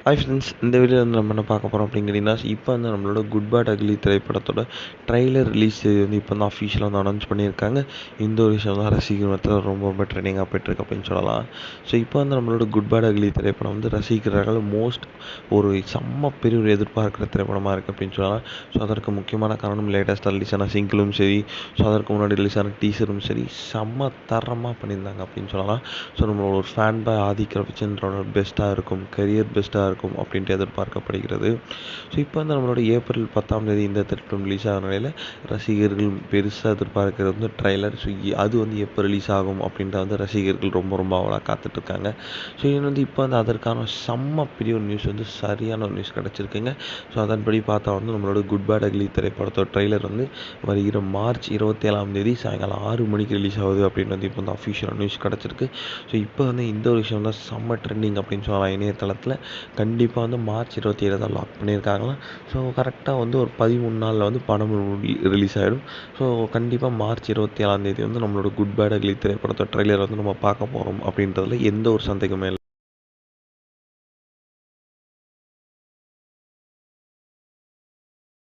Hi friends, இந்த வீடியோவில் வந்து நம்ம என்ன பார்க்க போகிறோம் அப்படின்னு கேட்டிங்கன்னா, இப்போ வந்து நம்மளோட குட் பேட் அக்லி திரைப்படத்தோட ட்ரைலர் ரிலீஸ் வந்து இப்போ வந்து அஃபிஷியலாக வந்து அனௌன்ஸ் பண்ணியிருக்காங்க. இந்த ஒரு விஷயம் தான் ரசிகர் மத்தியில் ரொம்ப ரொம்ப ட்ரெண்டிங்காக போயிட்டுருக்கு அப்படின்னு சொல்லலாம். ஸோ இப்போ வந்து நம்மளோட குட் பேட் அக்லி திரைப்படம் வந்து ரசிகர்கள் ஒரு செம்ம பெரிய ஒரு எதிர்பார்க்குற திரைப்படமாக இருக்குது அப்படின்னு சொல்லலாம். ஸோ அதற்கு முக்கியமான காரணம் லேட்டஸ்ட்டாக ரிலீஸ் ஆன சிங்கிளும் சரி, ஸோ அதற்கு முன்னாடி ரிலீஸ் ஆன டீசரும் சரி, செம்ம தரமாக பண்ணியிருந்தாங்க அப்படின்னு சொல்லலாம். ஸோ நம்மளோட ஒரு ஃபேன் பாய் ஆதிக்க ரவிச்சந்திரனோட பெஸ்ட்டாக இருக்கும், கரியர் பெஸ்ட்டாக இருக்கும் அப்படின்ட்டு எதிர்பார்க்கப்படுகிறது. ஸோ இப்போ வந்து நம்மளோட ஏப்ரல் 10ஆம் தேதி இந்த திரைப்படம் ரிலீஸ் ஆகிற நிலையில் ரசிகர்கள் பெருசாக எதிர்பார்க்கிறது வந்து ட்ரைலர். ஸோ அது வந்து எப்போ ரிலீஸ் ஆகும் அப்படின்ட்டு வந்து ரசிகர்கள் ரொம்ப ரொம்ப அவளாக காத்துட்ருக்காங்க. ஸோ இது வந்து இப்போ வந்து அதற்கான செம்ம பெரிய ஒரு நியூஸ் வந்து சரியான ஒரு நியூஸ் கிடச்சிருக்குங்க. ஸோ அதன்படி பார்த்தா வந்து நம்மளோட குட் பேட் அக்லி திரைப்படத்தோட ட்ரைலர் வந்து வருகிற மார்ச் 27ஆம் தேதி சாயங்காலம் 6 மணிக்கு ரிலீஸ் ஆகுது அப்படின்னு வந்து இப்போ வந்து அஃபிஷியலாக நியூஸ் கிடச்சிருக்கு. ஸோ இப்போ வந்து இந்த ஒரு விஷயம் தான் செம்ம ட்ரெண்டிங் அப்படின்னு சொல்லலாம் இணையதளத்தில். கண்டிப்பாக வந்து மார்ச் 27 தான் லாக் பண்ணியிருக்காங்களாம். ஸோ கரெக்டாக வந்து ஒரு 13 நாளில் வந்து படம் ரிலீஸ் ஆகிடும். ஸோ கண்டிப்பாக மார்ச் 27ஆம் தேதி வந்து நம்மளோட குட் பேட் அக்லி திரைப்படத்தோட ட்ரெய்லர் வந்து நம்ம பார்க்க போகிறோம் அப்படின்றதுல எந்த ஒரு சந்தேகமே இல்லை.